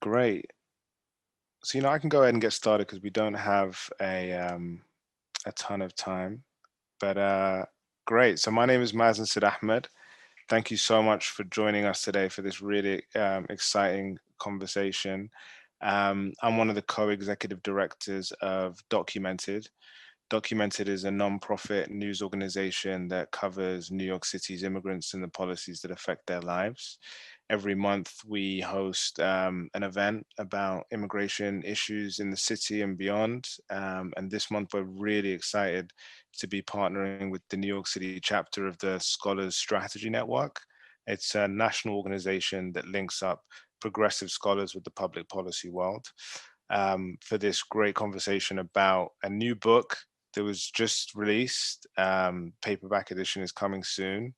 Great. So, I can go ahead and get started because we don't have a ton of time. But great. So, my name is Mazen Sid Ahmed. Thank you so much for joining us today for this really exciting conversation. I'm one of the co-executive directors of Documented. Documented is a non-profit news organization that covers New York City's immigrants and the policies that affect their lives. Every month, we host an event about immigration issues in the city and beyond. And this month, we're really excited to be partnering with the New York City chapter of the Scholars Strategy Network. It's a national organization that links up progressive scholars with the public policy world for this great conversation about a new book that was just released. Paperback edition is coming soon.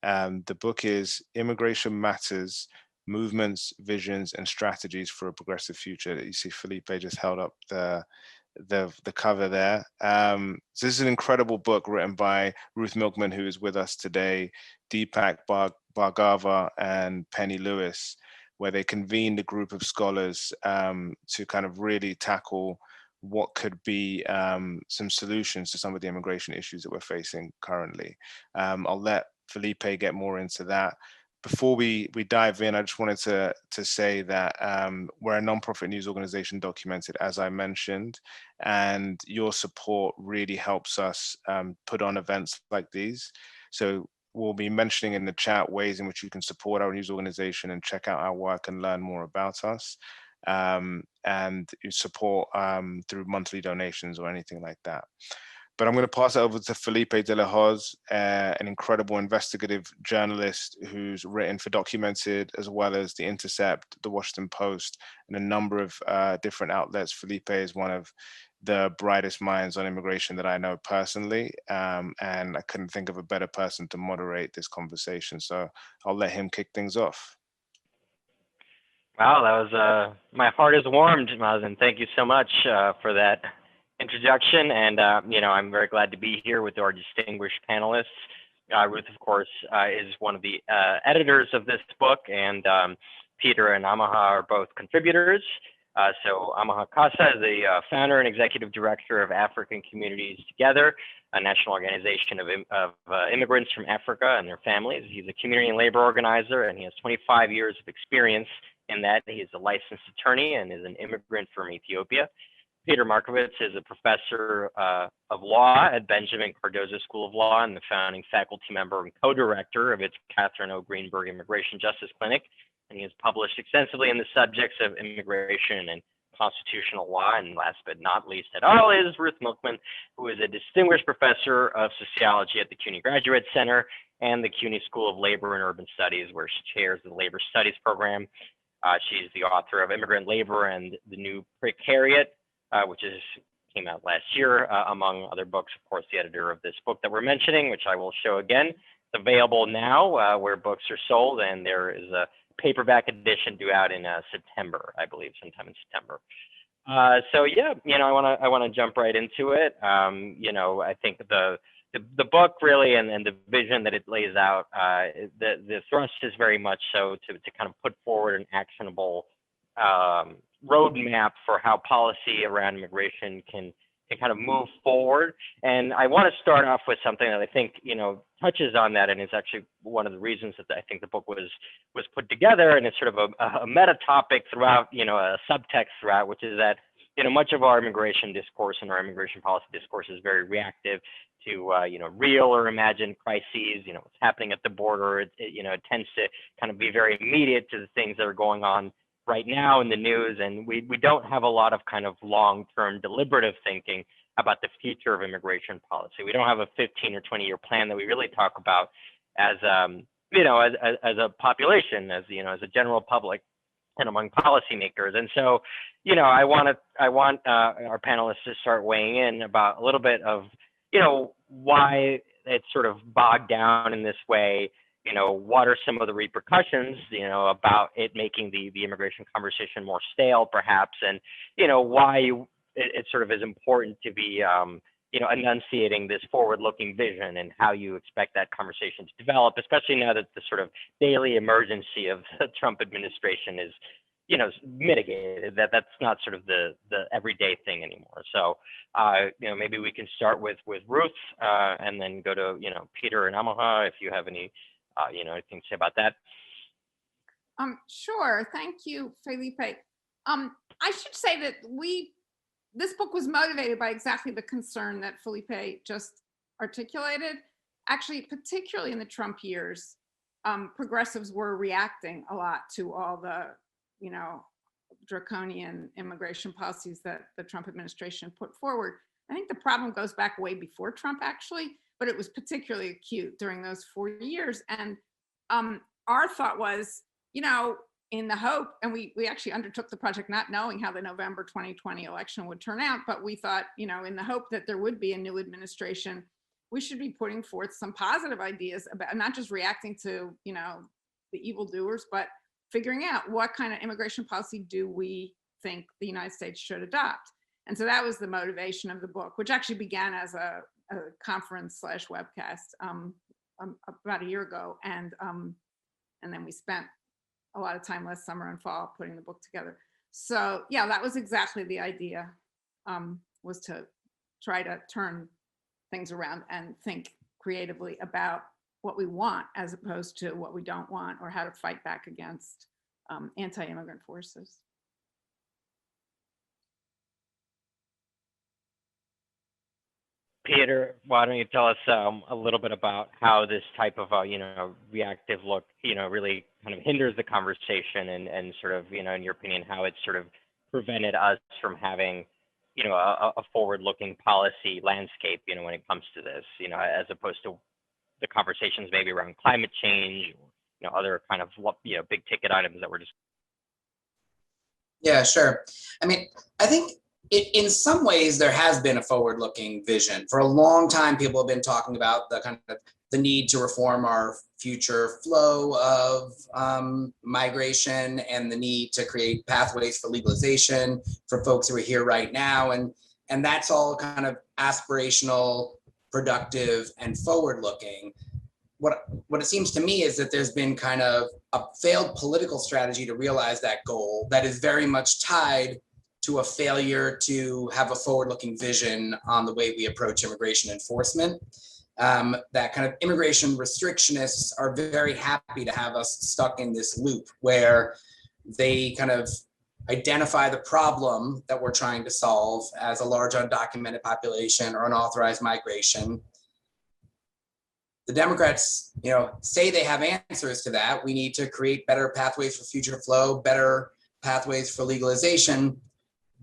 The book is Immigration Matters: Movements, Visions, and Strategies for a Progressive Future. You see Felipe just held up the cover there. So this is an incredible book written by Ruth Milkman, who is with us today, Deepak Bhargava, and Penny Lewis, where they convened a group of scholars to kind of really tackle what could be some solutions to some of the immigration issues that we're facing currently. I'll let Felipe get more into that. Before we dive in, I just wanted to say that we're a nonprofit news organization, Documented, as I mentioned, and your support really helps us put on events like these. So we'll be mentioning in the chat ways in which you can support our news organization and check out our work and learn more about us. And you support through monthly donations or anything like that. But I'm going to pass it over to Felipe de la Hoz, an incredible investigative journalist who's written for Documented, as well as The Intercept, The Washington Post, and a number of different outlets. Felipe is one of the brightest minds on immigration that I know personally, and I couldn't think of a better person to moderate this conversation. So I'll let him kick things off. Wow, that was my heart is warmed, Mazen. Thank you so much for that introduction, and I'm very glad to be here with our distinguished panelists. Ruth, of course, is one of the editors of this book, and Peter and Amaha are both contributors. So Amaha Kassa is the founder and executive director of African Communities Together, a national organization of immigrants from Africa and their families. He's a community and labor organizer, and he has 25 years of experience in that. He is a licensed attorney and is an immigrant from Ethiopia. Peter Markowitz is a professor of law at Benjamin Cardozo School of Law and the founding faculty member and co-director of its Catherine O. Greenberg Immigration Justice Clinic. And he has published extensively in the subjects of immigration and constitutional law. And last but not least at all is Ruth Milkman, who is a distinguished professor of sociology at the CUNY Graduate Center and the CUNY School of Labor and Urban Studies, where she chairs the Labor Studies program. She's the author of Immigrant Labor and the New Precariat, which came out last year, among other books. Of course, the editor of this book that we're mentioning, which I will show again. It's available now where books are sold, and there is a paperback edition due out in September, I believe, sometime in September. So yeah, I want to jump right into it. I think the book really and the vision that it lays out, the thrust is very much so to kind of put forward an actionable roadmap for how policy around immigration can kind of move forward. And I want to start off with something that I think touches on that, and is actually one of the reasons that I think the book was put together, and it's sort of a meta topic throughout, a subtext throughout, which is that much of our immigration discourse and our immigration policy discourse is very reactive to real or imagined crises. What's happening at the border. It tends to kind of be very immediate to the things that are going on right now in the news, and we don't have a lot of kind of long-term deliberative thinking about the future of immigration policy. We don't have a 15 or 20-year plan that we really talk about as as a population, as a general public, and among policymakers. And so, I want our panelists to start weighing in about a little bit of why it's sort of bogged down in this way. What are some of the repercussions, about it making the immigration conversation more stale, perhaps, and, why it sort of is important to be, enunciating this forward-looking vision and how you expect that conversation to develop, especially now that the sort of daily emergency of the Trump administration mitigated. That's not sort of the everyday thing anymore. So, maybe we can start with Ruth, and then go to, Peter and Amaha, if you have any, anything to say about that. Sure. Thank you, Felipe. I should say that this book was motivated by exactly the concern that Felipe just articulated. Actually, particularly in the Trump years, progressives were reacting a lot to all the, draconian immigration policies that the Trump administration put forward. I think the problem goes back way before Trump, actually, but it was particularly acute during those 4 years. And our thought was, in the hope, and we actually undertook the project not knowing how the November 2020 election would turn out, but we thought, in the hope that there would be a new administration, we should be putting forth some positive ideas about not just reacting to, the evildoers, but figuring out what kind of immigration policy do we think the United States should adopt. And so that was the motivation of the book, which actually began as a conference/webcast about a year ago. And then we spent a lot of time last summer and fall putting the book together. So yeah, that was exactly the idea, was to try to turn things around and think creatively about what we want as opposed to what we don't want, or how to fight back against anti-immigrant forces. Peter, why don't you tell us a little bit about how this type of reactive look, really kind of hinders the conversation, and sort of, in your opinion, how it's sort of prevented us from having, a forward-looking policy landscape, when it comes to this, as opposed to the conversations maybe around climate change, other kind of, big ticket items that we're just. Yeah, sure. I mean, I think in some ways there has been a forward-looking vision. For a long time, people have been talking about the need to reform our future flow of migration, and the need to create pathways for legalization for folks who are here right now. And that's all kind of aspirational, productive, and forward-looking. What it seems to me is that there's been kind of a failed political strategy to realize that goal that is very much tied to a failure to have a forward-looking vision on the way we approach immigration enforcement. That kind of immigration restrictionists are very happy to have us stuck in this loop where they kind of identify the problem that we're trying to solve as a large undocumented population or unauthorized migration. The Democrats, say they have answers to that. We need to create better pathways for future flow, better pathways for legalization.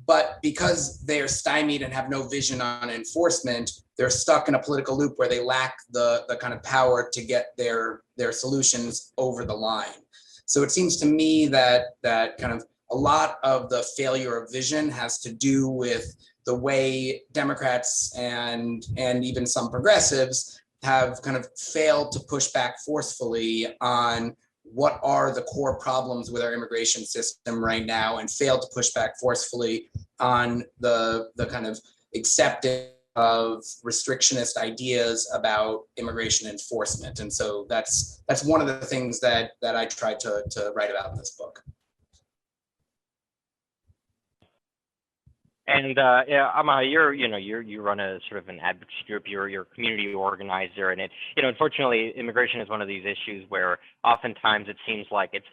But because they are stymied and have no vision on enforcement, they're stuck in a political loop where they lack the kind of power to get their solutions over the line. So it seems to me that kind of a lot of the failure of vision has to do with the way Democrats and even some progressives have kind of failed to push back forcefully on what are the core problems with our immigration system right now, and failed to push back forcefully on the kind of acceptance of restrictionist ideas about immigration enforcement. And so that's one of the things that I tried to write about in this book. And Amaha, you run a sort of an advocacy group. You're a community organizer, and unfortunately, immigration is one of these issues where oftentimes it seems like it's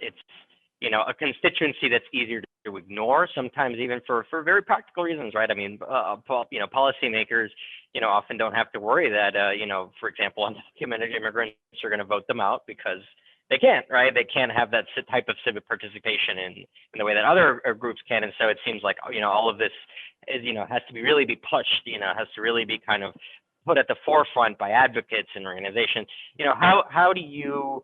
a constituency that's easier to ignore. Sometimes even for very practical reasons, right? I mean, policymakers, often don't have to worry that for example, undocumented immigrants are going to vote them out because they can't, right? They can't have that type of civic participation in the way that other groups can. And so it seems like, all of this is, has to really be pushed, has to really be kind of put at the forefront by advocates and organizations. How do you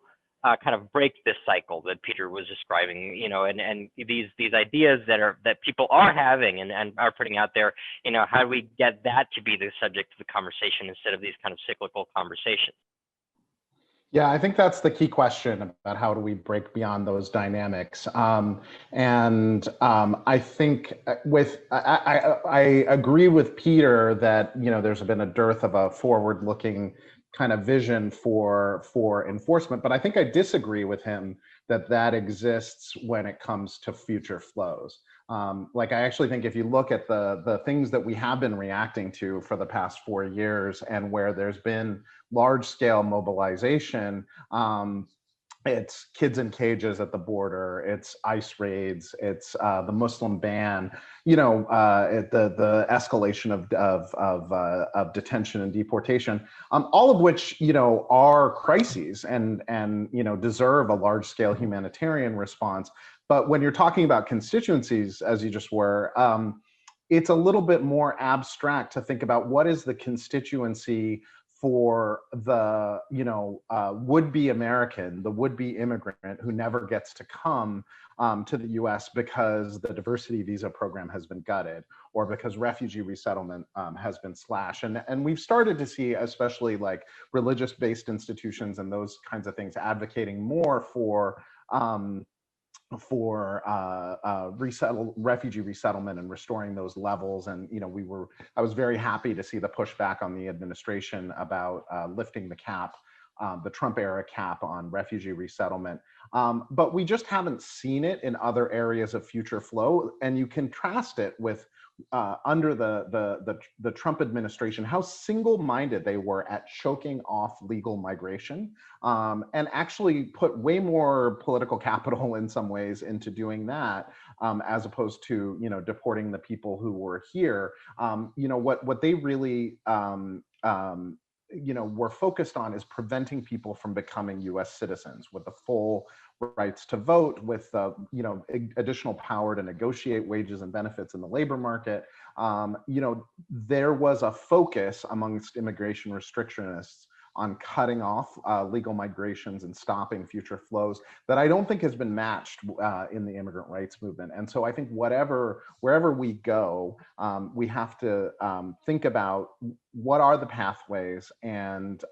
kind of break this cycle that Peter was describing, and these ideas that people are having and are putting out there, how do we get that to be the subject of the conversation instead of these kind of cyclical conversations? Yeah, I think that's the key question about how do we break beyond those dynamics. I think I agree with Peter that there's been a dearth of a forward-looking kind of vision for enforcement, but I think I disagree with him that exists when it comes to future flows. Like, I actually think if you look at the things that we have been reacting to for the past 4 years, and where there's been large scale mobilization, it's kids in cages at the border, it's ICE raids, it's the Muslim ban, the escalation of detention and deportation, all of which are crises and deserve a large scale humanitarian response. But when you're talking about constituencies, as you just were, it's a little bit more abstract to think about what is the constituency for the would-be American, the would-be immigrant who never gets to come to the U.S. because the diversity visa program has been gutted, or because refugee resettlement has been slashed. And we've started to see, especially like religious-based institutions and those kinds of things, advocating more for refugee resettlement and restoring those levels. And I was very happy to see the pushback on the administration about lifting the cap, the Trump era cap on refugee resettlement. But we just haven't seen it in other areas of future flow. And you contrast it with under the Trump administration, how single-minded they were at choking off legal migration, and actually put way more political capital in some ways into doing that, as opposed to deporting the people who were here. What they really were focused on is preventing people from becoming U.S. citizens with the full rights to vote, with additional power to negotiate wages and benefits in the labor market. There was a focus amongst immigration restrictionists on cutting off legal migrations and stopping future flows that I don't think has been matched in the immigrant rights movement. And so I think wherever we go, we have to think about what are the pathways, and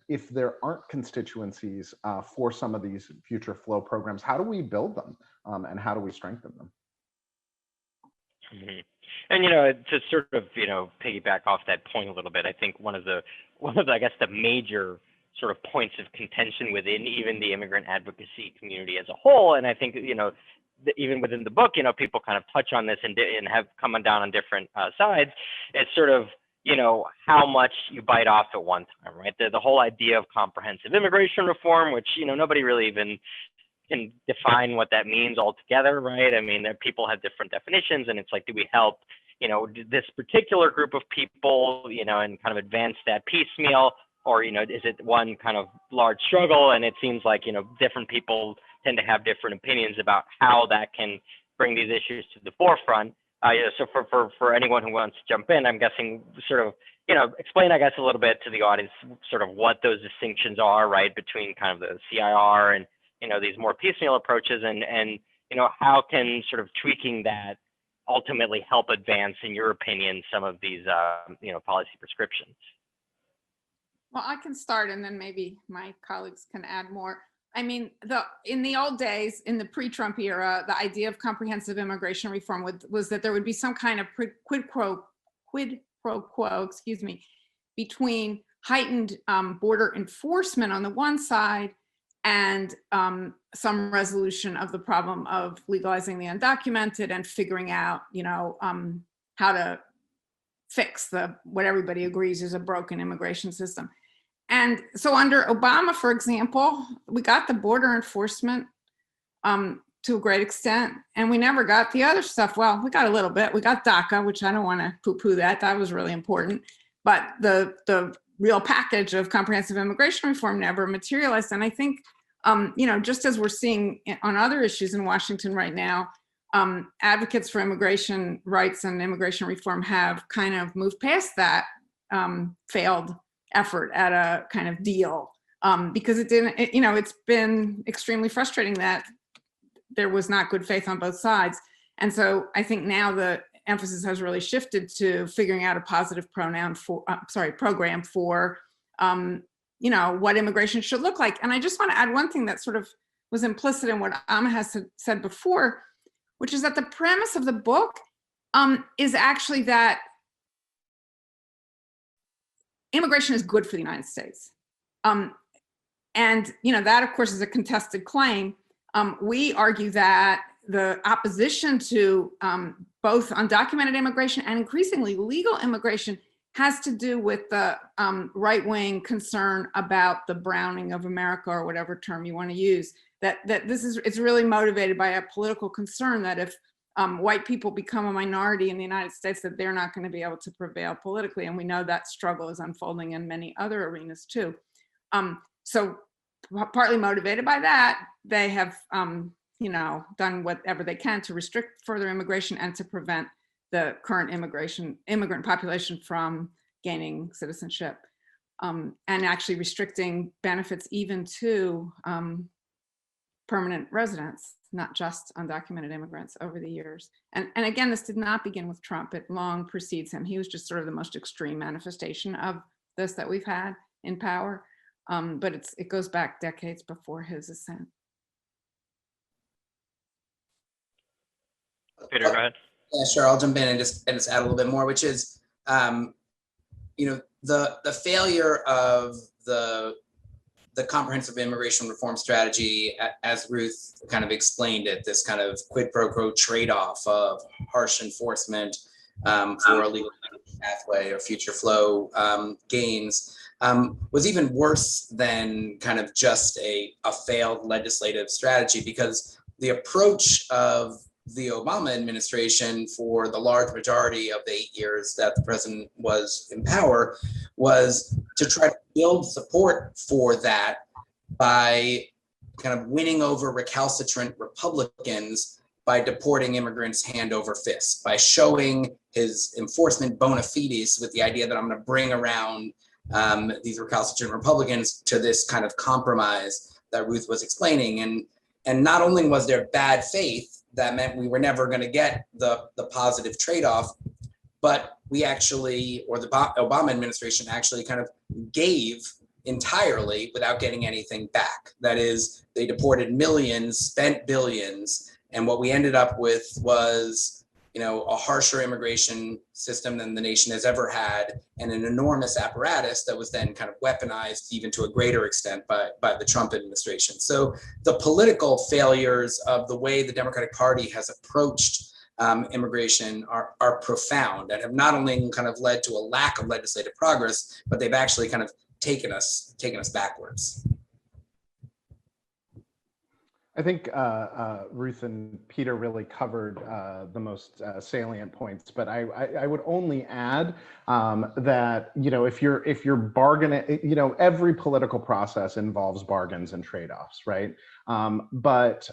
if there aren't constituencies for some of these future flow programs, how do we build them, and how do we strengthen them? Mm-hmm. And to sort of piggyback off that point a little bit, I think one of the I guess the major sort of points of contention within even the immigrant advocacy community as a whole, and I think even within the book, people kind of touch on this and have come down on different sides. It's sort of how much you bite off at one time, right? The whole idea of comprehensive immigration reform, which nobody really even can define what that means altogether, right? I mean, people have different definitions, and it's like, do we help, this particular group of people, and kind of advance that piecemeal, or is it one kind of large struggle? And it seems like different people tend to have different opinions about how that can bring these issues to the forefront. So for anyone who wants to jump in, I'm guessing sort of explain, I guess, a little bit to the audience sort of what those distinctions are, right, between kind of the CIR and these more piecemeal approaches, and how can sort of tweaking that ultimately help advance, in your opinion, some of these policy prescriptions? Well, I can start, and then maybe my colleagues can add more. I mean, in the old days, in the pre-Trump era, the idea of comprehensive immigration reform was that there would be some kind of quid pro quo, between heightened border enforcement on the one side and some resolution of the problem of legalizing the undocumented and figuring out, how to fix what everybody agrees is a broken immigration system. And so under Obama, for example, we got the border enforcement to a great extent, and we never got the other stuff. Well, we got a little bit. We got DACA, which I don't want to poo-poo that. That was really important. But the real package of comprehensive immigration reform never materialized. And I think, just as we're seeing on other issues in Washington right now, advocates for immigration rights and immigration reform have kind of moved past that failed effort at a kind of deal, because it's been extremely frustrating that there was not good faith on both sides. And so I think now the emphasis has really shifted to figuring out a positive program for what immigration should look like. And I just want to add one thing that sort of was implicit in what Amaha has said before, which is that the premise of the book is actually that immigration is good for the United States. And, that of course is a contested claim. We argue that the opposition to both undocumented immigration and increasingly legal immigration has to do with the right-wing concern about the browning of America, or whatever term you want to use. That it's really motivated by a political concern that if white people become a minority in the United States, that they're not going to be able to prevail politically. And we know that struggle is unfolding in many other arenas too. So partly motivated by that, they have done whatever they can to restrict further immigration and to prevent the current immigrant population from gaining citizenship, and actually restricting benefits even to permanent residents, not just undocumented immigrants, over the years. And again, this did not begin with Trump. It long precedes him. He was just sort of the most extreme manifestation of this that we've had in power. But it goes back decades before his ascent. Peter, go ahead. Yeah, sure. I'll jump in and just add a little bit more, which is, the failure of the comprehensive immigration reform strategy, as Ruth kind of explained it, this kind of quid pro quo trade-off of harsh enforcement for a legal pathway or future flow gains, was even worse than kind of just a failed legislative strategy, because the approach of the Obama administration for the large majority of the 8 years that the president was in power was to try to build support for that by kind of winning over recalcitrant Republicans by deporting immigrants hand over fist, by showing his enforcement bona fides with the idea that I'm going to bring around these recalcitrant Republicans to this kind of compromise that Ruth was explaining. And not only was there bad faith, that meant we were never going to get the positive trade-off, but we actually, or the Obama administration actually kind of gave entirely without getting anything back. That is, they deported millions, spent billions, and what we ended up with was, a harsher immigration system than the nation has ever had, and an enormous apparatus that was then kind of weaponized even to a greater extent by the Trump administration. So the political failures of the way the Democratic Party has approached immigration are profound, and have not only kind of led to a lack of legislative progress, but they've actually kind of taken us backwards. I think Ruth and Peter really covered the most salient points, but I would only add that if you're bargaining, every political process involves bargains and trade-offs, right? But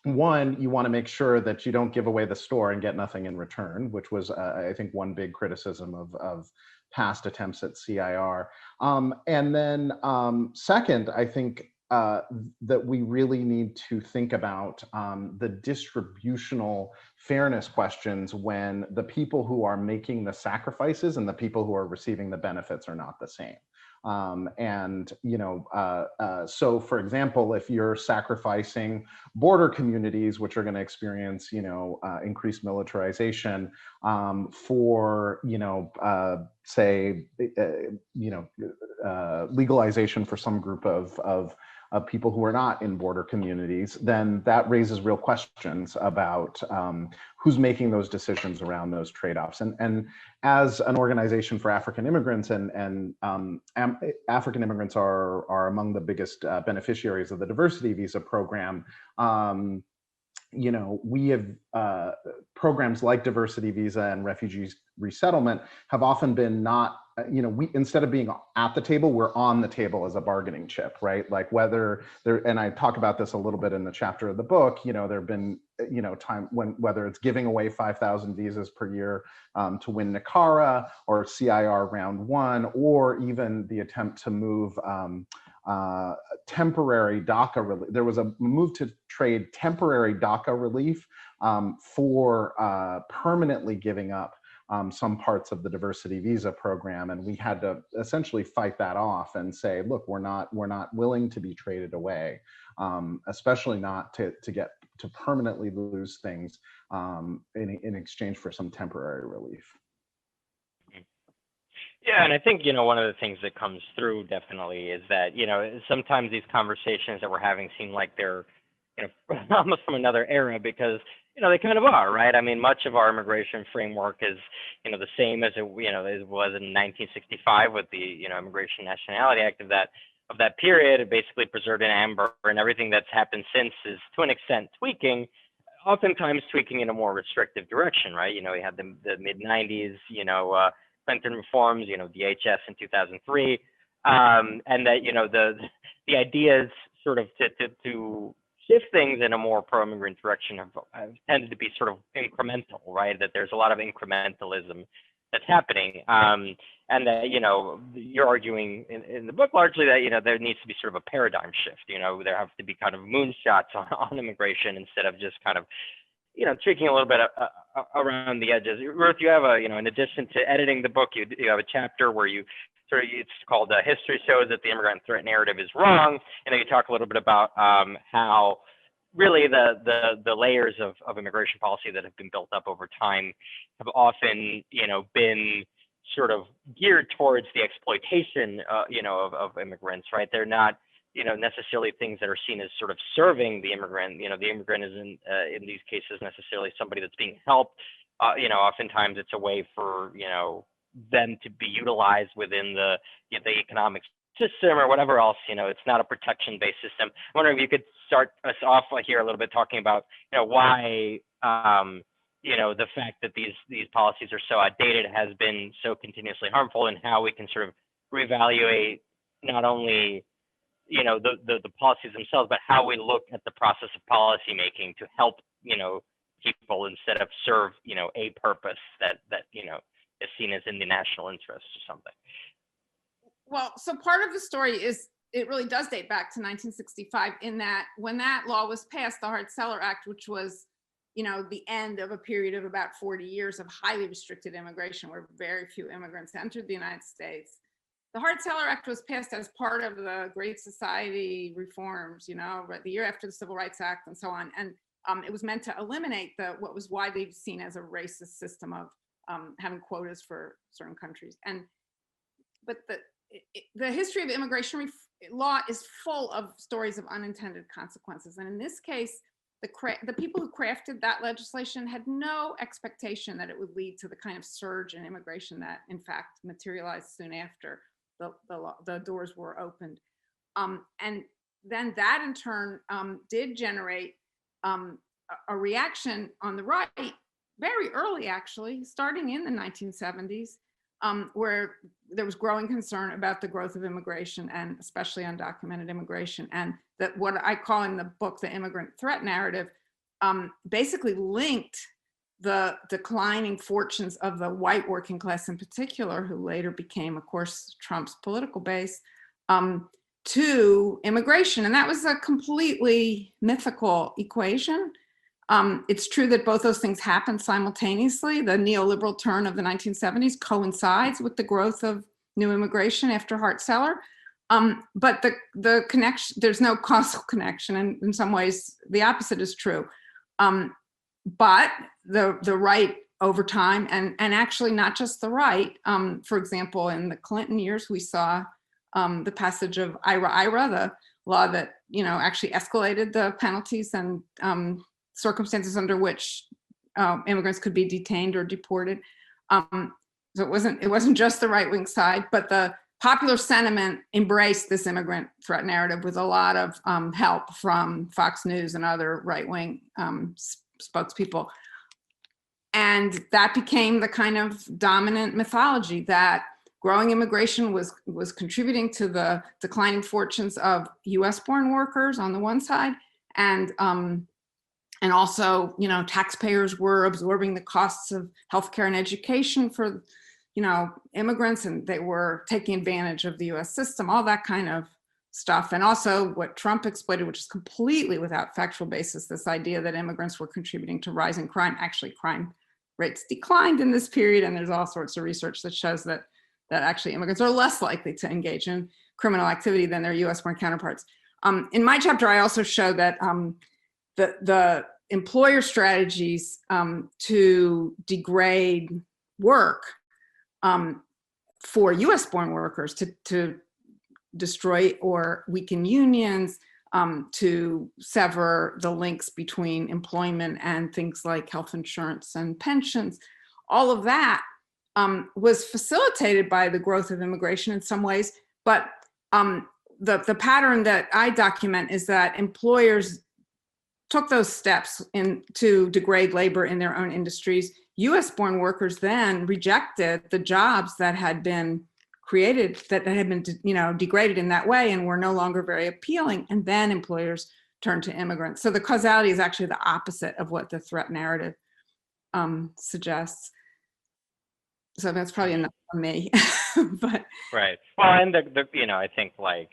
one, you want to make sure that you don't give away the store and get nothing in return, which was I think one big criticism of past attempts at CIR. And then second, I think that we really need to think about the distributional fairness questions when the people who are making the sacrifices and the people who are receiving the benefits are not the same. So for example, if you're sacrificing border communities, which are going to experience, increased militarization for, say, legalization for some group of people who are not in border communities, then that raises real questions about who's making those decisions around those trade-offs. And as an organization for African immigrants, and African immigrants are among the biggest beneficiaries of the diversity visa program, we have programs like diversity visa and refugees resettlement have often been not, we, instead of being at the table, we're on the table as a bargaining chip, right? Like whether there, and I talk about this a little bit in the chapter of the book, there have been, time when, whether it's giving away 5,000 visas per year to win NACARA or CIR round one, or even the attempt to move temporary DACA relief. There was a move to trade temporary DACA relief for permanently giving up some parts of the diversity visa program, and we had to essentially fight that off and say, look, we're not willing to be traded away, especially not to permanently lose things in exchange for some temporary relief. Yeah, and I think, one of the things that comes through definitely is that, sometimes these conversations that we're having seem like they're, almost from another era because, they kind of are, right? I mean, much of our immigration framework is, the same as as it was in 1965 with the, Immigration Nationality Act of that period. It basically preserved in amber, and everything that's happened since is to an extent tweaking, oftentimes tweaking in a more restrictive direction, right? We had the mid 90s, Clinton reforms, DHS in 2003, and that the ideas sort of to shift things in a more pro-immigrant direction have tended to be sort of incremental, right? That there's a lot of incrementalism that's happening, and that you're arguing in the book largely that there needs to be sort of a paradigm shift. There have to be kind of moonshots on immigration instead of just kind of tweaking a little bit around the edges. Ruth, you have in addition to editing the book, you have a chapter where you it's called History Shows That the Immigrant Threat Narrative is Wrong. And then you talk a little bit about how really the layers of immigration policy that have been built up over time have often, been sort of geared towards the exploitation, of immigrants, right? They're not, necessarily things that are seen as sort of serving the immigrant. The immigrant isn't in these cases necessarily somebody that's being helped. Oftentimes it's a way for them to be utilized within the economic system or whatever else. It's not a protection-based system. I'm wondering if you could start us off here a little bit talking about why the fact that these policies are so outdated has been so continuously harmful, and how we can sort of reevaluate not only the policies themselves, but how we look at the process of policy making to help people instead of serve a purpose that is seen as in the national interest or something. Well, so part of the story is it really does date back to 1965, in that when that law was passed, the Hart-Celler Act, which was the end of a period of about 40 years of highly restricted immigration where very few immigrants entered the United States. The Hart-Celler Act was passed as part of the Great Society reforms, the year after the Civil Rights Act and so on. And it was meant to eliminate what was widely seen as a racist system of having quotas for certain countries. But the history of immigration law is full of stories of unintended consequences. And in this case, the people who crafted that legislation had no expectation that it would lead to the kind of surge in immigration that in fact materialized soon after the doors were opened. And then that in turn did generate a reaction on the right very early, actually, starting in the 1970s, where there was growing concern about the growth of immigration, and especially undocumented immigration. And that what I call in the book, the immigrant threat narrative, basically linked the declining fortunes of the white working class in particular, who later became, of course, Trump's political base, to immigration. And that was a completely mythical equation. It's true that both those things happened simultaneously. The neoliberal turn of the 1970s coincides with the growth of new immigration after Hart-Celler. But the connection, there's no causal connection, and in some ways the opposite is true. But the right over time, and actually not just the right, for example, in the Clinton years, we saw the passage of IRA, the law that actually escalated the penalties and circumstances under which immigrants could be detained or deported. So it wasn't just the right-wing side, but the popular sentiment embraced this immigrant threat narrative with a lot of help from Fox News and other right-wing spokespeople. And that became the kind of dominant mythology, that growing immigration was contributing to the declining fortunes of US-born workers on the one side, and also, taxpayers were absorbing the costs of healthcare and education for, immigrants, and they were taking advantage of the US system, all that kind of stuff. And also what Trump exploited, which is completely without factual basis, this idea that immigrants were contributing to rising crime. Actually, crime rates declined in this period, and there's all sorts of research that shows that actually immigrants are less likely to engage in criminal activity than their US-born counterparts. In my chapter, I also show that the employer strategies to degrade work for US born workers to destroy or weaken unions, to sever the links between employment and things like health insurance and pensions. All of that was facilitated by the growth of immigration in some ways, but the pattern that I document is that employers took those steps to degrade labor in their own industries. US born workers then rejected the jobs that had been created, that had been degraded in that way and were no longer very appealing. And then employers turned to immigrants. So the causality is actually the opposite of what the threat narrative suggests. So that's probably enough for me. But right. Well, and the I think like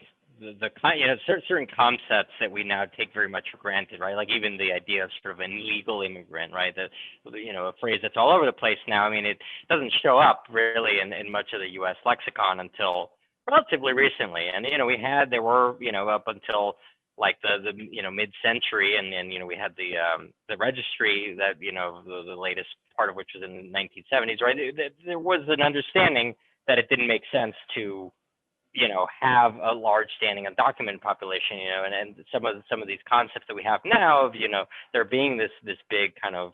certain concepts that we now take very much for granted, right? Like even the idea of sort of an illegal immigrant, right? That a phrase that's all over the place now. I mean, it doesn't show up really in much of the U.S. lexicon until relatively recently. And there were up until like the mid-century, and we had the registry that the latest part of which was in the 1970s, right? There was an understanding that it didn't make sense to have a large standing undocumented population, and some of these concepts that we have now of, there being this big kind of,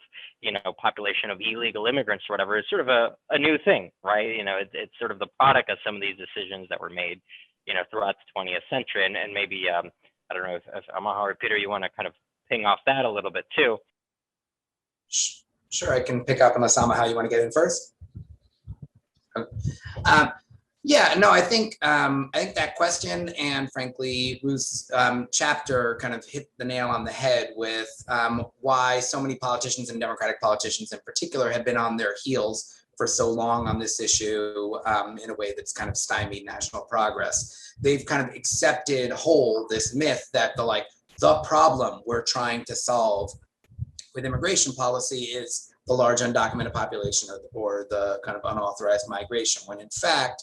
population of illegal immigrants or whatever is sort of a new thing, right? It's sort of the product of some of these decisions that were made, throughout the 20th century. And maybe, I don't know if Amaha or Peter, you want to kind of ping off that a little bit too. Sure, I can pick up unless Amaha, you want to get in first? Yeah, no, I think that question and frankly Ruth's chapter kind of hit the nail on the head with why so many politicians and Democratic politicians in particular have been on their heels for so long on this issue in a way that's kind of stymied national progress. They've kind of accepted whole this myth that the problem we're trying to solve with immigration policy is the large undocumented population or the kind of unauthorized migration, when in fact,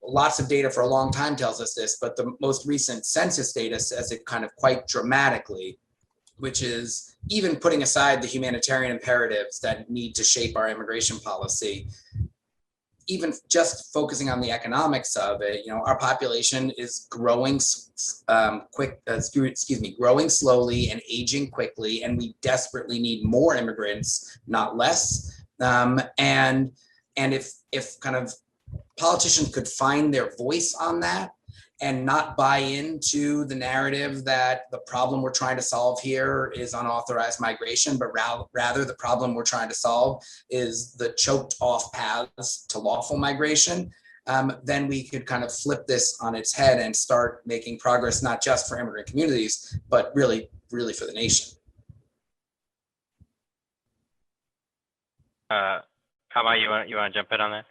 lots of data for a long time tells us this, but the most recent census data says it kind of quite dramatically, which is even putting aside the humanitarian imperatives that need to shape our immigration policy, even just focusing on the economics of it, our population is growing growing slowly and aging quickly, and we desperately need more immigrants, not less. And if kind of politicians could find their voice on that and not buy into the narrative that the problem we're trying to solve here is unauthorized migration, but rather the problem we're trying to solve is the choked off paths to lawful migration, then we could kind of flip this on its head and start making progress, not just for immigrant communities, but really, really for the nation. Amaha, you want to jump in on that?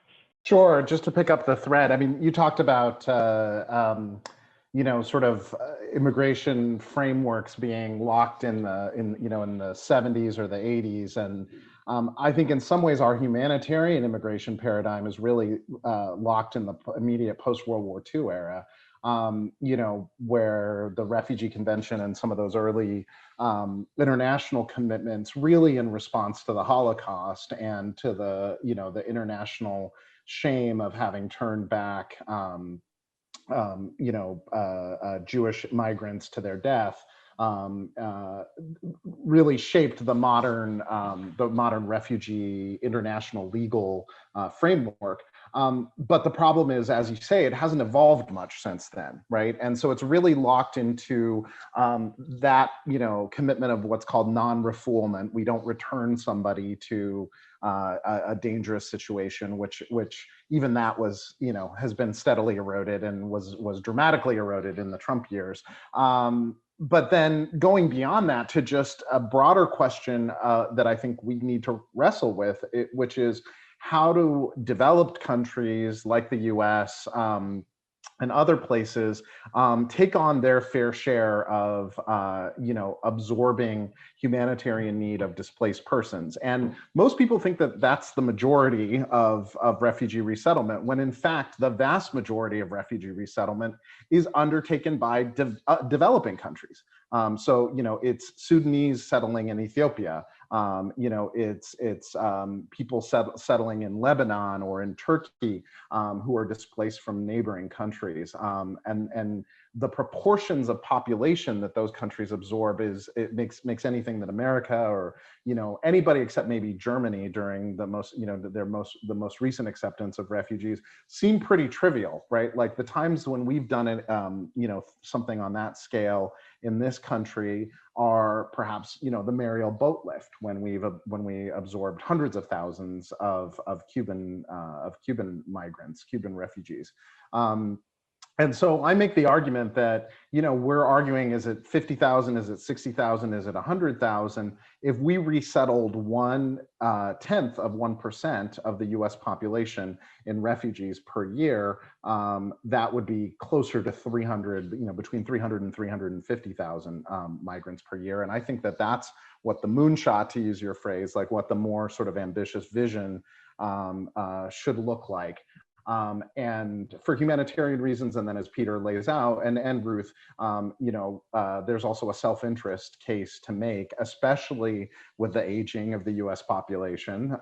Sure. Just to pick up the thread, I mean, you talked about, sort of immigration frameworks being locked in the 70s or the 80s. And I think in some ways our humanitarian immigration paradigm is really locked in the immediate post-World War II era, where the Refugee Convention and some of those early international commitments really in response to the Holocaust and to the international shame of having turned back, Jewish migrants to their death, really shaped the modern refugee international legal framework. But the problem is, as you say, it hasn't evolved much since then, right? And so it's really locked into that, commitment of what's called non-refoulement. We don't return somebody to a dangerous situation, which even that was, has been steadily eroded and was dramatically eroded in the Trump years. But then going beyond that to just a broader question that I think we need to wrestle with, which is how do developed countries like the US and other places take on their fair share of, absorbing humanitarian need of displaced persons. And most people think that that's the majority of refugee resettlement, when in fact, the vast majority of refugee resettlement is undertaken by developing countries. So, it's Sudanese settling in Ethiopia. It's people settling in Lebanon or in Turkey who are displaced from neighboring countries. And the proportions of population that those countries absorb makes anything that America or anybody except maybe Germany during the most recent acceptance of refugees seem pretty trivial, right? Like the times when we've done it, something on that scale in this country are perhaps the Mariel boat lift when we absorbed hundreds of thousands of Cuban migrants, Cuban refugees. And so I make the argument that, we're arguing, is it 50,000, is it 60,000, is it 100,000? If we resettled 1/10 of 1% of the US population in refugees per year, that would be closer to 300, between 300 and 350,000 migrants per year. And I think that that's what the moonshot, to use your phrase, like what the more sort of ambitious vision should look like. And for humanitarian reasons, and then as Peter lays out, and Ruth, there's also a self-interest case to make, especially with the aging of the U.S. population,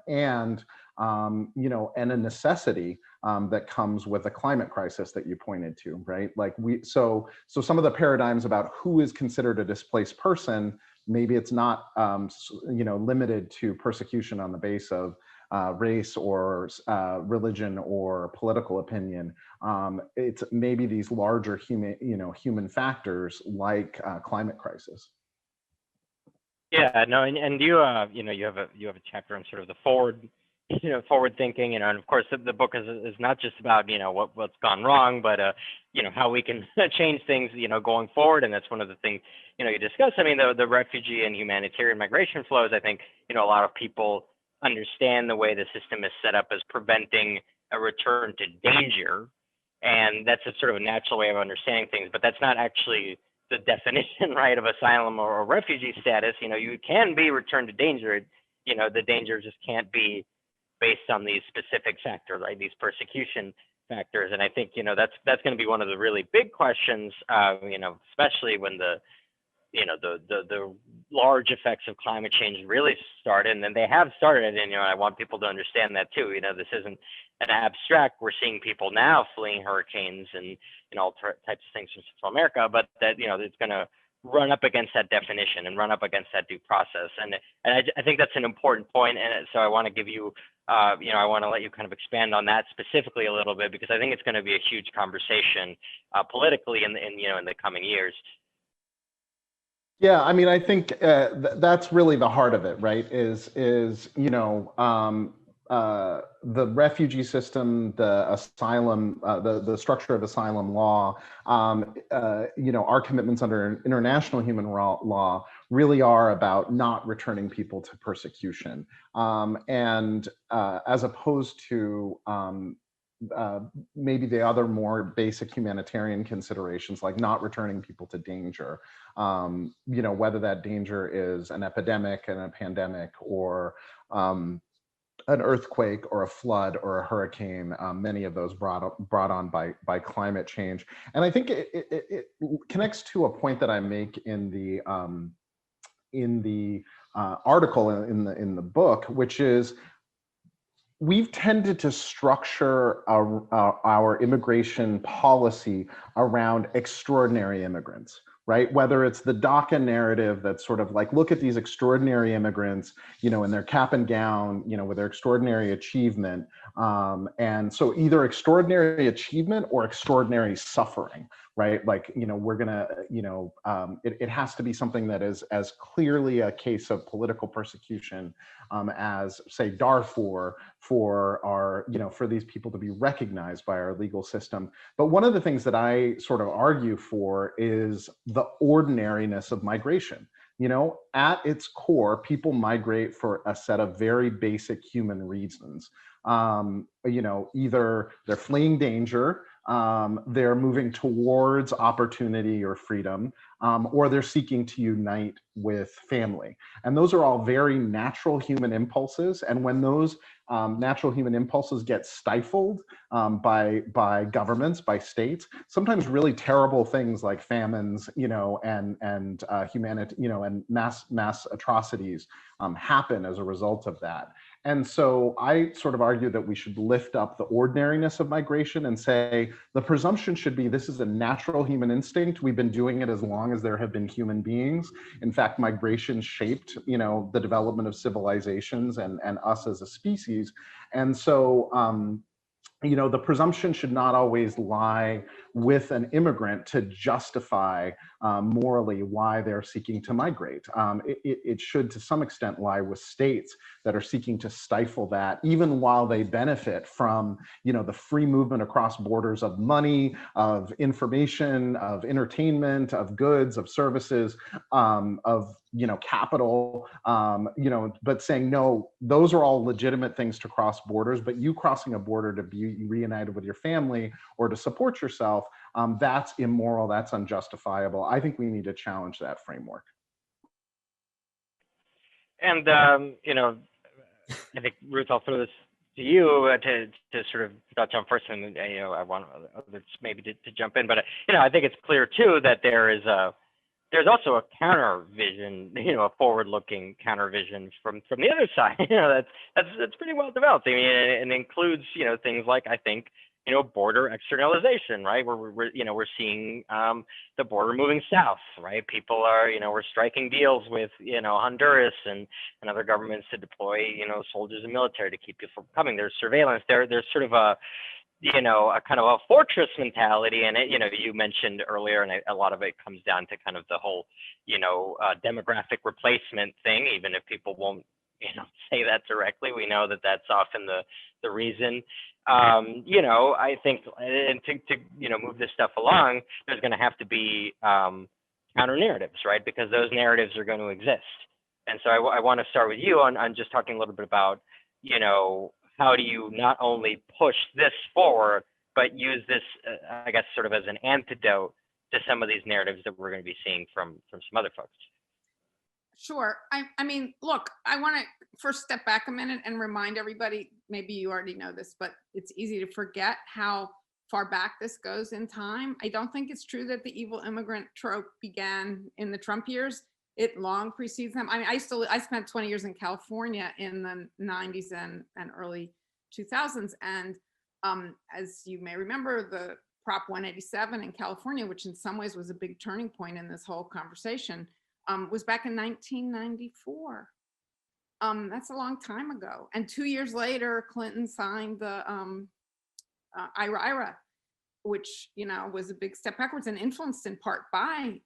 and a necessity that comes with the climate crisis that you pointed to, right? Like so some of the paradigms about who is considered a displaced person, maybe it's not limited to persecution on the base of race or religion or political opinion. It's maybe these larger human factors like climate crisis. Yeah, no, and you you have a chapter on sort of the forward thinking, and of course the book is not just about what's gone wrong, but how we can change things going forward, and that's one of the things you discuss. I mean, the refugee and humanitarian migration flows. I think a lot of people understand the way the system is set up as preventing a return to danger, and that's a sort of a natural way of understanding things. But that's not actually the definition, right, of asylum or refugee status. You can be returned to danger. The danger just can't be based on these specific factors, right? These persecution factors. And I think that's going to be one of the really big questions. Especially when the large effects of climate change really started, and then they have started. And I want people to understand that too. This isn't an abstract. We're seeing people now fleeing hurricanes and all types of things from Central America, but that it's going to run up against that definition and run up against that due process. And I think that's an important point. And so I want to give you, I want to let you kind of expand on that specifically a little bit, because I think it's going to be a huge conversation politically in the coming years. Yeah, I mean, I think that's really the heart of it, right? Is the refugee system, the asylum, the structure of asylum law, our commitments under international human law really are about not returning people to persecution, and as opposed to maybe the other more basic humanitarian considerations, like not returning people to danger, whether that danger is an epidemic and a pandemic, or an earthquake or a flood or a hurricane, many of those brought on by climate change. And I think it connects to a point that I make in the article in the book, which is we've tended to structure our immigration policy around extraordinary immigrants, right? Whether it's the DACA narrative that's sort of like, look at these extraordinary immigrants, in their cap and gown, with their extraordinary achievement. And so either extraordinary achievement or extraordinary suffering, right? Like, we're gonna, it has to be something that is as clearly a case of political persecution as, say, Darfur, for our, for these people to be recognized by our legal system. But one of the things that I sort of argue for is the ordinariness of migration. At its core, people migrate for a set of very basic human reasons. Either they're fleeing danger, they're moving towards opportunity or freedom, or they're seeking to unite with family. And those are all very natural human impulses. And when those natural human impulses get stifled by governments, by states, sometimes really terrible things like famines, and humanity, and mass atrocities happen as a result of that. And so I sort of argue that we should lift up the ordinariness of migration and say the presumption should be this is a natural human instinct. We've been doing it as long as there have been human beings. In fact, migration shaped, the development of civilizations and us as a species. And so, the presumption should not always lie with an immigrant to justify morally why they're seeking to migrate. It should, to some extent, lie with states that are seeking to stifle that, even while they benefit from, the free movement across borders of money, of information, of entertainment, of goods, of services, of capital, but saying, no, those are all legitimate things to cross borders, but you crossing a border to be reunited with your family or to support yourself, that's immoral, that's unjustifiable. I think we need to challenge that framework. And, I think, Ruth, I'll throw this to you to sort of touch on first, and I want others maybe to jump in, but I think it's clear too that there's also a counter vision, a forward-looking counter vision from the other side. That's pretty well developed. I mean, and includes things like, I think, border externalization, right? We're seeing the border moving south, right? People are, we're striking deals with Honduras and other governments to deploy soldiers and military to keep people from coming. There's surveillance. There's sort of a kind of a fortress mentality. And you mentioned earlier, and a lot of it comes down to kind of the whole, demographic replacement thing, even if people won't, say that directly. We know that that's often the reason. I think, and to move this stuff along, there's going to have to be counter narratives, right? Because those narratives are going to exist. And so I want to start with you on just talking a little bit about, how do you not only push this forward, but use this, I guess, sort of as an antidote to some of these narratives that we're going to be seeing from some other folks? Sure. I mean, look, I want to first step back a minute and remind everybody, maybe you already know this, but it's easy to forget how far back this goes in time. I don't think it's true that the evil immigrant trope began in the Trump years. It long precedes them. I mean, I spent 20 years in California in the 90s and early 2000s. And as you may remember, the Prop 187 in California, which in some ways was a big turning point in this whole conversation, was back in 1994. That's a long time ago. And 2 years later, Clinton signed the IRA, which was a big step backwards and influenced in part by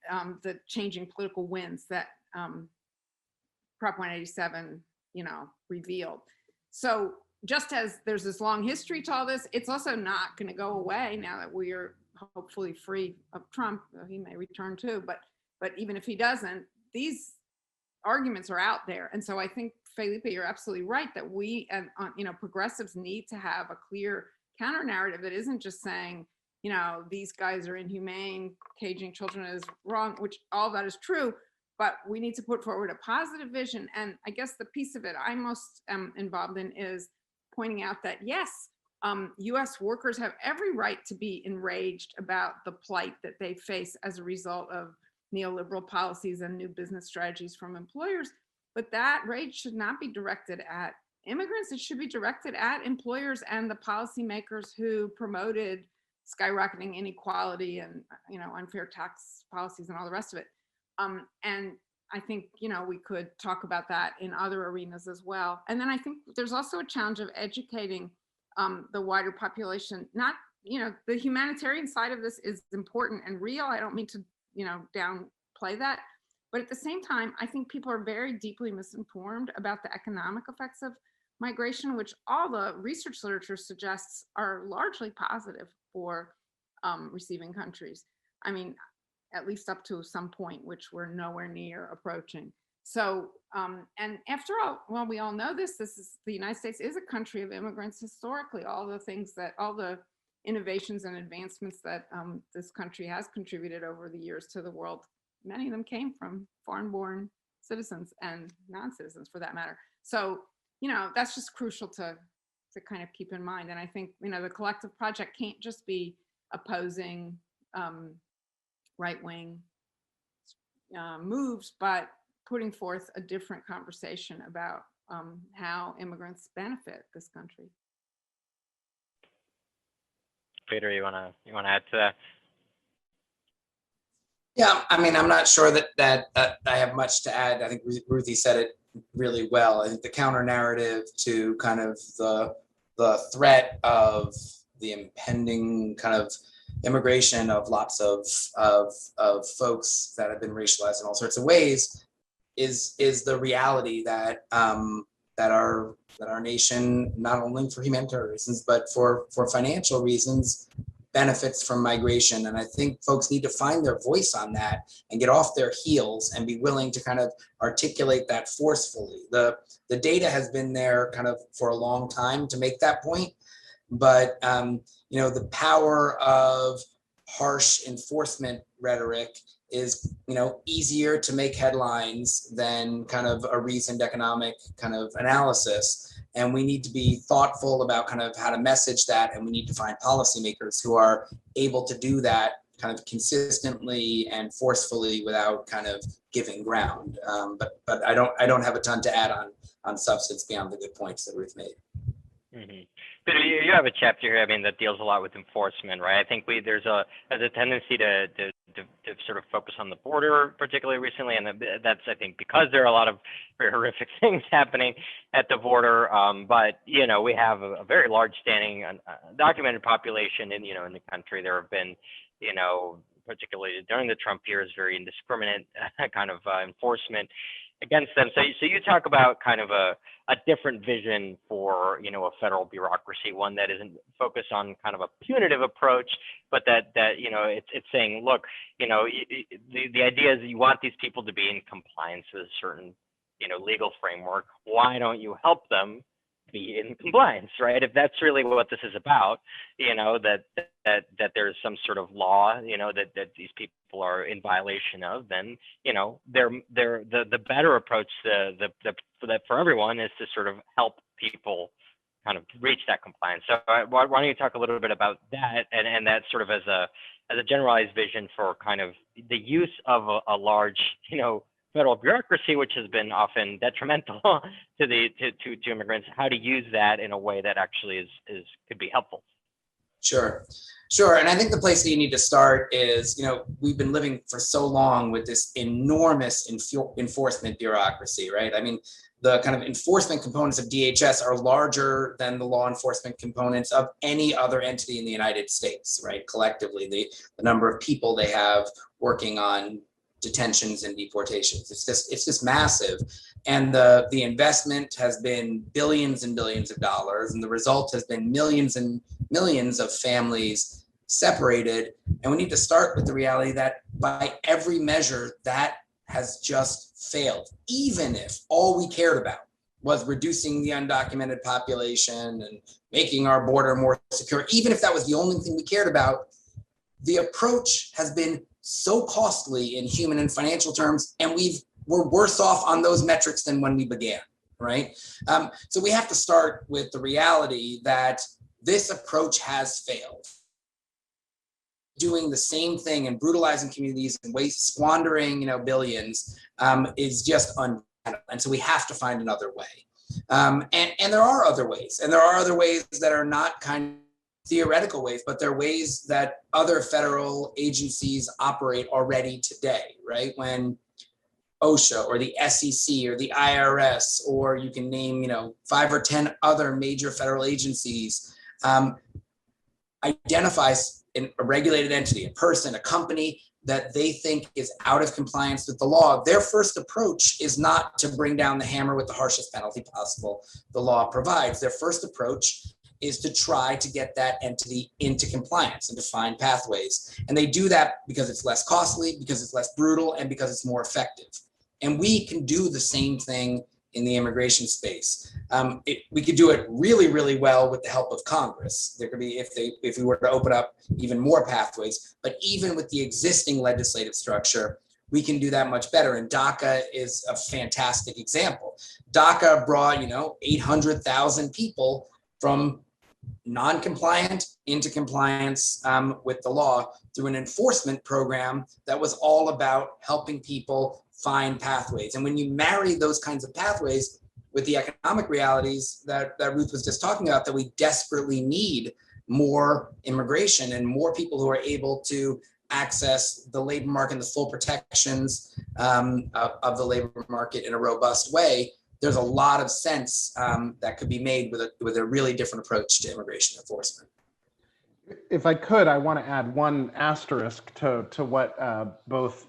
the changing political winds that Prop 187 revealed. So just as there's this long history to all this, it's also not going to go away now that we are hopefully free of Trump. He may return too, but even if he doesn't, these arguments are out there. And so I think, Felipe, you're absolutely right that we and progressives need to have a clear counter narrative that isn't just saying, these guys are inhumane, caging children is wrong, which all that is true, but we need to put forward a positive vision. And I guess the piece of it I most am involved in is pointing out that, yes, US workers have every right to be enraged about the plight that they face as a result of neoliberal policies and new business strategies from employers. But that rage should not be directed at immigrants. It should be directed at employers and the policymakers who promoted skyrocketing inequality and unfair tax policies and all the rest of it. And I think we could talk about that in other arenas as well. And then I think there's also a challenge of educating the wider population. Not the humanitarian side of this is important and real. I don't mean to downplay that, but at the same time, I think people are very deeply misinformed about the economic effects of migration, which all the research literature suggests are largely positive for receiving countries. I mean, at least up to some point, which we're nowhere near approaching. So, and after all, well, we all know this is the United States is a country of immigrants historically. All the innovations and advancements that this country has contributed over the years to the world many of them came from foreign-born citizens and non-citizens for that matter. So, that's just crucial to kind of keep in mind. And I think, the collective project can't just be opposing right-wing moves, but putting forth a different conversation about how immigrants benefit this country. Peter, you wanna add to that? Yeah, I mean, I'm not sure that I have much to add. I think Ruthie said it really well. I think the counter narrative to kind of the threat of the impending kind of immigration of lots of folks that have been racialized in all sorts of ways is the reality that that our nation, not only for humanitarian reasons but for financial reasons, benefits from migration. And I think folks need to find their voice on that and get off their heels and be willing to kind of articulate that forcefully. The data has been there kind of for a long time to make that point, but the power of harsh enforcement rhetoric is easier to make headlines than kind of a reasoned economic kind of analysis. And we need to be thoughtful about kind of how to message that, and we need to find policymakers who are able to do that kind of consistently and forcefully without kind of giving ground. But I don't have a ton to add on substance beyond the good points that Ruth made. Mm-hmm. Peter, you have a chapter here, that deals a lot with enforcement, right? I think there's a tendency to sort of focus on the border, particularly recently, and that's, I think, because there are a lot of very horrific things happening at the border. But we have a very large standing documented population in the country. There have been, particularly during the Trump years, very indiscriminate kind of enforcement against them. So you talk about kind of a different vision for, a federal bureaucracy, one that isn't focused on kind of a punitive approach, but that it's saying, look, the idea is that you want these people to be in compliance with a certain, legal framework. Why don't you help them be in compliance, right? If that's really what this is about, that there's some sort of law, that these people are in violation of, then the better approach that for everyone is to sort of help people kind of reach that compliance. So why don't you talk a little bit about that and that sort of as a generalized vision for kind of the use of a large federal bureaucracy, which has been often detrimental to immigrants, how to use that in a way that actually could be helpful. Sure. And I think the place that you need to start is, we've been living for so long with this enormous enforcement bureaucracy, right? I mean, the kind of enforcement components of DHS are larger than the law enforcement components of any other entity in the United States, right? Collectively, the number of people they have working on detentions and deportations. It's just massive. And the investment has been billions and billions of dollars, and the result has been millions and millions of families separated. And we need to start with the reality that by every measure, that has just failed. Even if all we cared about was reducing the undocumented population and making our border more secure, even if that was the only thing we cared about, the approach has been so costly in human and financial terms, and we're worse off on those metrics than when we began, right? So we have to start with the reality that this approach has failed. Doing the same thing and brutalizing communities and squandering, billions is just untenable. And so we have to find another way. And there are other ways, and there are other ways that are not kind of theoretical ways, but they're ways that other federal agencies operate already today, right? When OSHA or the SEC or the IRS, or you can name, 5 or 10 other major federal agencies, identifies a regulated entity, a person, a company that they think is out of compliance with the law, their first approach is not to bring down the hammer with the harshest penalty possible the law provides. Their first approach is to try to get that entity into compliance and to find pathways. And they do that because it's less costly, because it's less brutal, and because it's more effective. And we can do the same thing in the immigration space. We could do it really, really well with the help of Congress. There could be, if we were to open up even more pathways, but even with the existing legislative structure, we can do that much better. And DACA is a fantastic example. DACA brought, 800,000 people from non-compliant into compliance with the law through an enforcement program that was all about helping people find pathways. And when you marry those kinds of pathways with the economic realities that Ruth was just talking about, that we desperately need more immigration and more people who are able to access the labor market and the full protections of the labor market in a robust way, there's a lot of sense that could be made with a really different approach to immigration enforcement. If I could, I want to add one asterisk to what both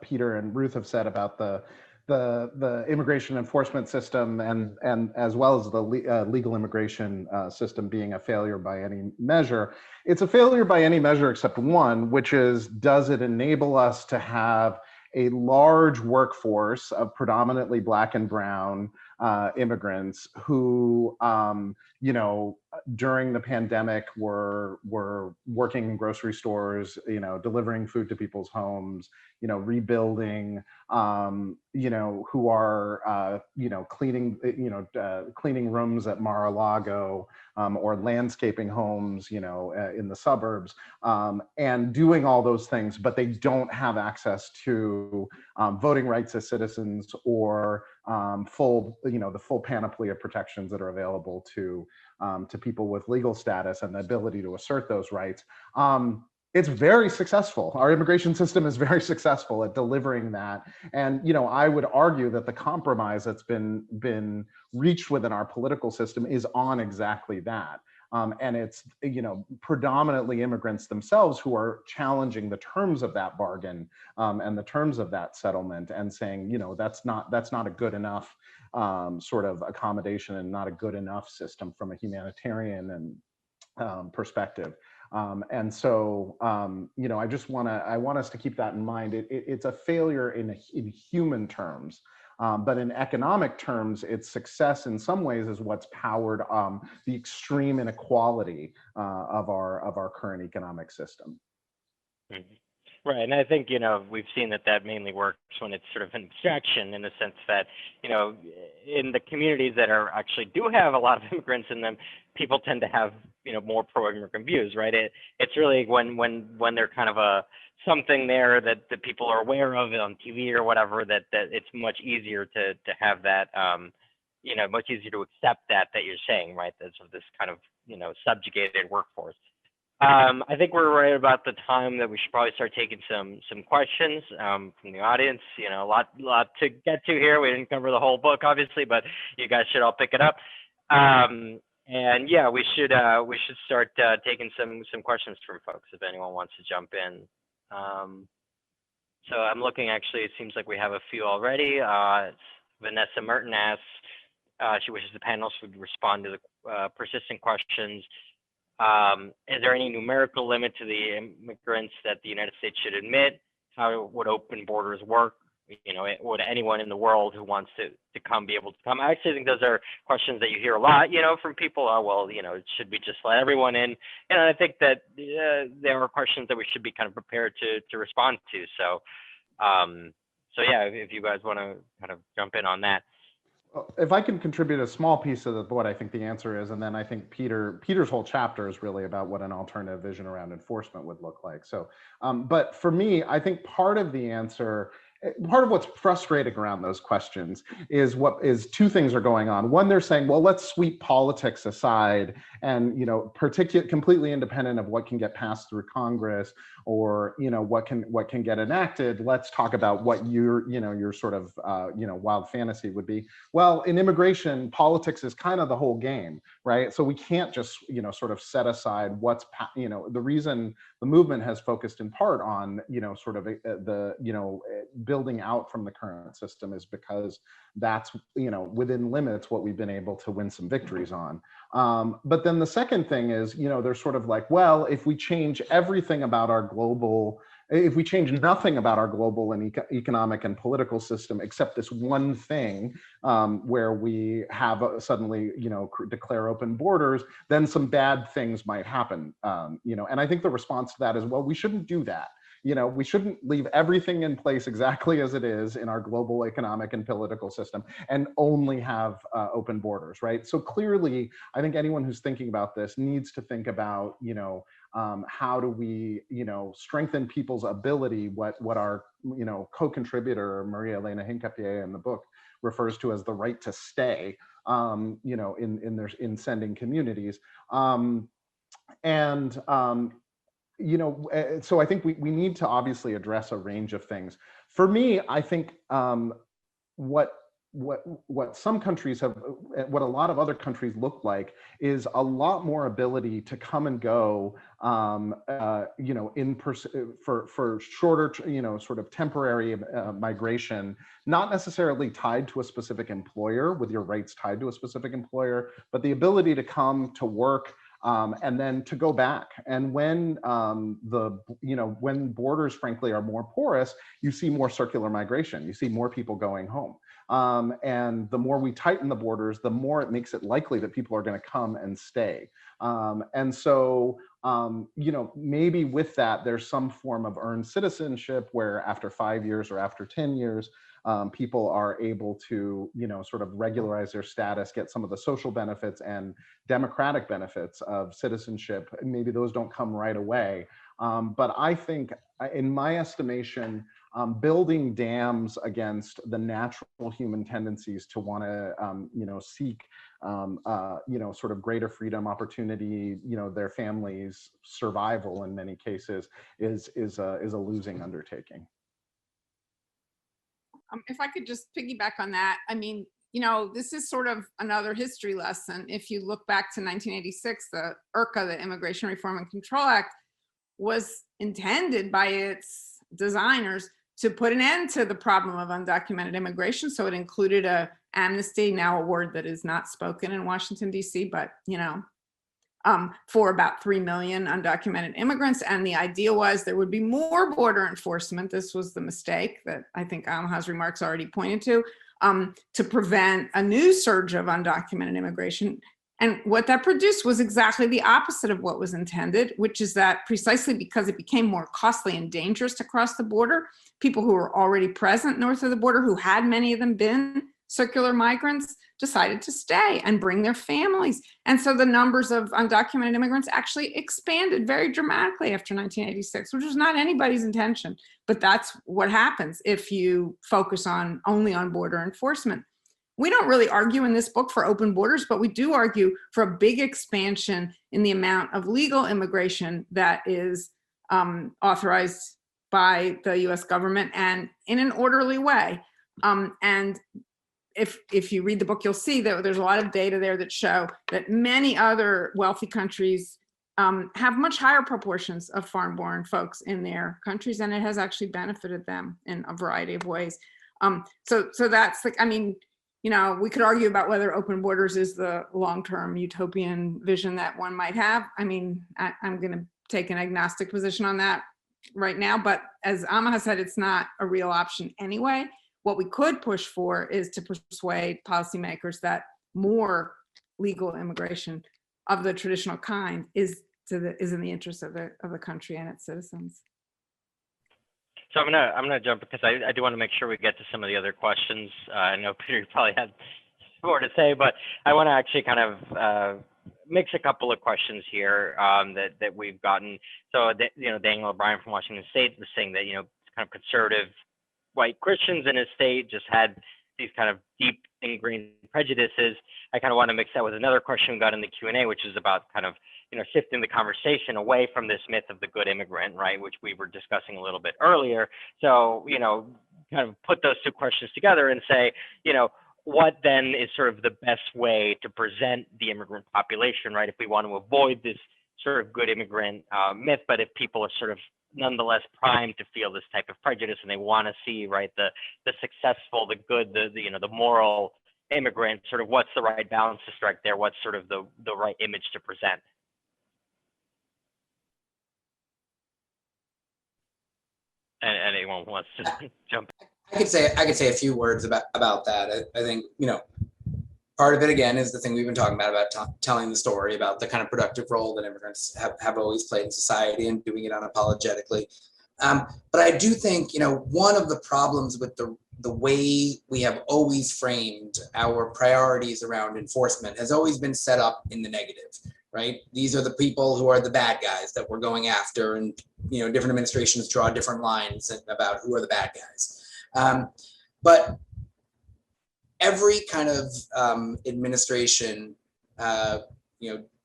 Peter and Ruth have said about the immigration enforcement system and as well as the legal immigration system being a failure by any measure. It's a failure by any measure except one, which is, does it enable us to have a large workforce of predominantly Black and brown immigrants who, during the pandemic were working in grocery stores, delivering food to people's homes, rebuilding, who are, cleaning, cleaning rooms at Mar-a-Lago or landscaping homes, in the suburbs, and doing all those things, but they don't have access to voting rights as citizens or the full panoply of protections that are available to people with legal status and the ability to assert those rights. It's very successful. Our immigration system is very successful at delivering that. And, I would argue that the compromise that's been reached within our political system is on exactly that. And it's, predominantly immigrants themselves who are challenging the terms of that bargain and the terms of that settlement and saying, that's not a good enough sort of accommodation and not a good enough system from a humanitarian and perspective. And so, I want us to keep that in mind. It's a failure in human terms. But in economic terms, its success in some ways is what's powered the extreme inequality of our current economic system. Mm-hmm. Right, and I think we've seen that mainly works when it's sort of an abstraction, in the sense that in the communities that are actually do have a lot of immigrants in them, people tend to have more pro-immigrant views, right? It's really when they're kind of something there that the people are aware of on TV or whatever, that it's much easier to have that, much easier to accept that you're saying, right? That's this kind of subjugated workforce. I think we're right about the time that we should probably start taking some questions from the audience. A lot to get to here. We didn't cover the whole book, obviously, but you guys should all pick it up. And yeah, we should start taking some questions from folks if anyone wants to jump in. So I'm looking. Actually, it seems like we have a few already. Vanessa Merton asks, she wishes the panelists would respond to the persistent questions. Is there any numerical limit to the immigrants that the United States should admit? How would open borders work? Would anyone in the world who wants to come be able to come? I actually think those are questions that you hear a lot, from people. Oh, well, should we just let everyone in? And I think that there are questions that we should be kind of prepared to respond to. So yeah, if you guys want to kind of jump in on that. If I can contribute a small piece of what I think the answer is, and then I think Peter's whole chapter is really about what an alternative vision around enforcement would look like. So, but for me, I think part of the answer, part of what's frustrating around those questions is two things are going on. One, they're saying, well, let's sweep politics aside and, completely independent of what can get passed through Congress or, what can get enacted. Let's talk about what your sort of, wild fantasy would be. Well, in immigration, politics is kind of the whole game, right? So we can't just, sort of set aside the reason the movement has focused in part on, sort of building out from the current system is because that's, within limits what we've been able to win some victories on. But then the second thing is, they're sort of like, well, if we change everything about our global, if we change nothing about our global and economic and political system except this one thing where we have suddenly, declare open borders, then some bad things might happen, and I think the response to that is, well, we shouldn't do that. we shouldn't leave everything in place exactly as it is in our global economic and political system and only have open borders, right? So clearly, I think anyone who's thinking about this needs to think about, how do we, strengthen people's ability, what our, co-contributor, Maria Elena Hincapié in the book refers to as the right to stay, in sending communities. So I think we need to obviously address a range of things. For me, I think what some countries have, what a lot of other countries look like, is a lot more ability to come and go, in person for shorter, sort of temporary migration, not necessarily tied to a specific employer, with your rights tied to a specific employer, but the ability to come to work. And then to go back. And when when borders, frankly, are more porous, you see more circular migration. You see more people going home. And the more we tighten the borders, the more it makes it likely that people are going to come and stay. And so, maybe with that, there's some form of earned citizenship where after 5 years or after 10 years, people are able to, sort of regularize their status, get some of the social benefits and democratic benefits of citizenship. Maybe those don't come right away. But I think, in my estimation, building dams against the natural human tendencies to want to, seek, sort of greater freedom, opportunity, their families' survival in many cases is a losing undertaking. If I could just piggyback on that, I mean, this is sort of another history lesson. If you look back to 1986, the IRCA, the Immigration Reform and Control Act, was intended by its designers to put an end to the problem of undocumented immigration. So it included a amnesty, now a word that is not spoken in Washington, D.C., but, for about 3 million undocumented immigrants. And the idea was there would be more border enforcement. This was the mistake that I think Amaha's remarks already pointed to prevent a new surge of undocumented immigration. And what that produced was exactly the opposite of what was intended, which is that precisely because it became more costly and dangerous to cross the border, people who were already present north of the border, who had many of them been circular migrants, decided to stay and bring their families. And so the numbers of undocumented immigrants actually expanded very dramatically after 1986, which was not anybody's intention. But that's what happens if you focus only on border enforcement. We don't really argue in this book for open borders, but we do argue for a big expansion in the amount of legal immigration that is authorized by the US government and in an orderly way. And if you read the book, you'll see that there's a lot of data there that show that many other wealthy countries have much higher proportions of foreign-born folks in their countries, and it has actually benefited them in a variety of ways. So that's like, I mean, we could argue about whether open borders is the long-term utopian vision that one might have. I mean, I'm going to take an agnostic position on that right now, but as Amaha said, it's not a real option anyway. What we could push for is to persuade policymakers that more legal immigration of the traditional kind is in the interest of the country and its citizens. So I'm gonna jump because I do want to make sure we get to some of the other questions. I know Peter probably had more to say, but I want to actually kind of mix a couple of questions here that we've gotten. So Daniel O'Brien from Washington State was saying that kind of conservative white Christians in his state just had these kind of deep ingrained prejudices. I kind of want to mix that with another question we got in the Q&A, which is about kind of shifting the conversation away from this myth of the good immigrant, right, which we were discussing a little bit earlier. So kind of put those two questions together and say, what then is sort of the best way to present the immigrant population, right? If we want to avoid this sort of good immigrant myth, but if people are sort of nonetheless primed to feel this type of prejudice and they want to see, right, the successful, the good, the moral immigrant, sort of what's the right balance to strike there? What's sort of the right image to present? And anyone wants to jump in? I could say a few words about that. I think, part of it again is the thing we've been talking about telling the story about the kind of productive role that immigrants have always played in society and doing it unapologetically. But I do think, one of the problems with the way we have always framed our priorities around enforcement has always been set up in the negative, right? These are the people who are the bad guys that we're going after, and different administrations draw different lines about who are the bad guys. But every kind of administration,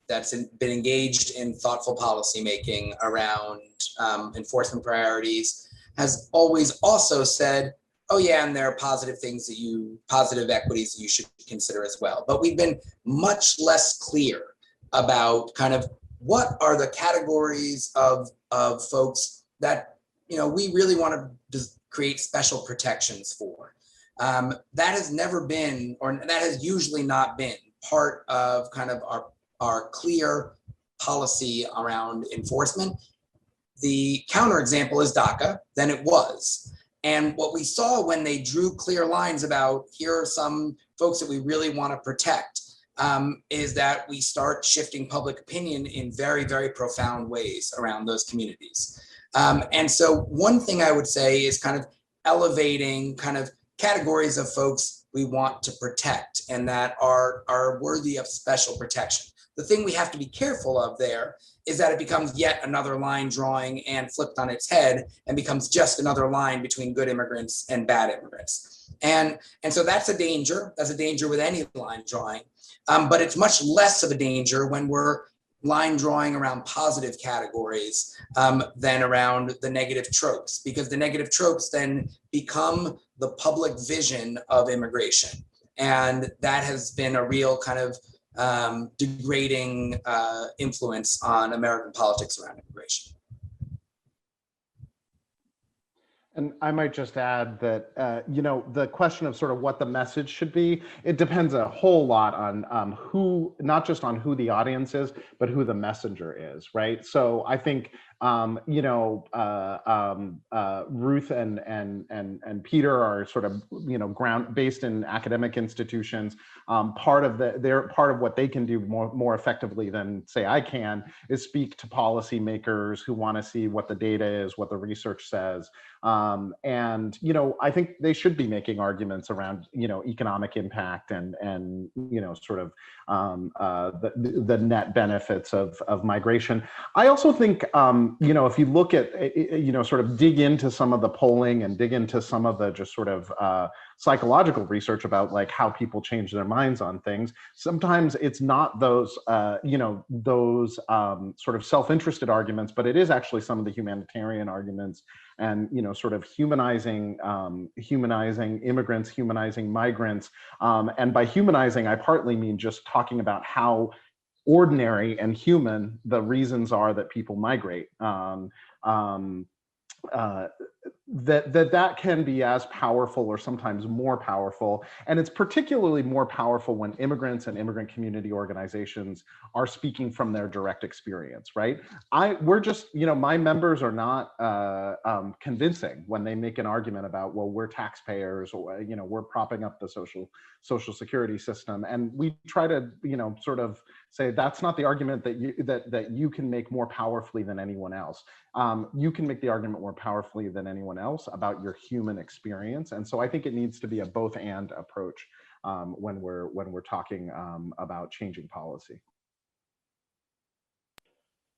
that's been engaged in thoughtful policymaking around enforcement priorities has always also said, oh yeah, and there are positive equities that you should consider as well. But we've been much less clear about kind of what are the categories of folks that, we really want to create special protections for. That has never been, or that has usually not been part of kind of our clear policy around enforcement. The counterexample is DACA, then it was. And what we saw when they drew clear lines about here are some folks that we really want to protect, is that we start shifting public opinion in very, very profound ways around those communities. And so one thing I would say is kind of elevating kind of categories of folks we want to protect and that are worthy of special protection. The thing we have to be careful of there is that it becomes yet another line drawing and flipped on its head and becomes just another line between good immigrants and bad immigrants. And so that's a danger. That's a danger with any line drawing. But it's much less of a danger when we're line drawing around positive categories than around the negative tropes, because the negative tropes then become the public vision of immigration. And that has been a real kind of degrading influence on American politics around immigration. And I might just add that, the question of sort of what the message should be, it depends a whole lot on who, not just on who the audience is, but who the messenger is, right? So I think, Ruth and Peter are sort of, based in academic institutions. Part of what they can do more effectively than say I can is speak to policymakers who want to see what the data is, what the research says. And I think they should be making arguments around economic impact and sort of the net benefits of migration. I also think if you look at sort of dig into some of the polling and dig into some of the just sort of psychological research about like how people change their minds on things, sometimes it's not those sort of self-interested arguments, but it is actually some of the humanitarian arguments and sort of humanizing immigrants, humanizing migrants, and by humanizing I partly mean just talking about how ordinary and human the reasons are that people migrate. That can be as powerful or sometimes more powerful. And it's particularly more powerful when immigrants and immigrant community organizations are speaking from their direct experience, right? We're just, my members are not convincing when they make an argument about, well, we're taxpayers or, we're propping up the social security system. And we try to, sort of say that's not the argument that you can make more powerfully than anyone else. You can make the argument more powerfully than anyone else about your human experience. And so I think it needs to be a both and approach when we're talking about changing policy.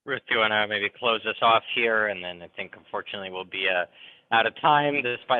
Ruth, do you want to maybe close us off here? And then I think unfortunately we'll be out of time despite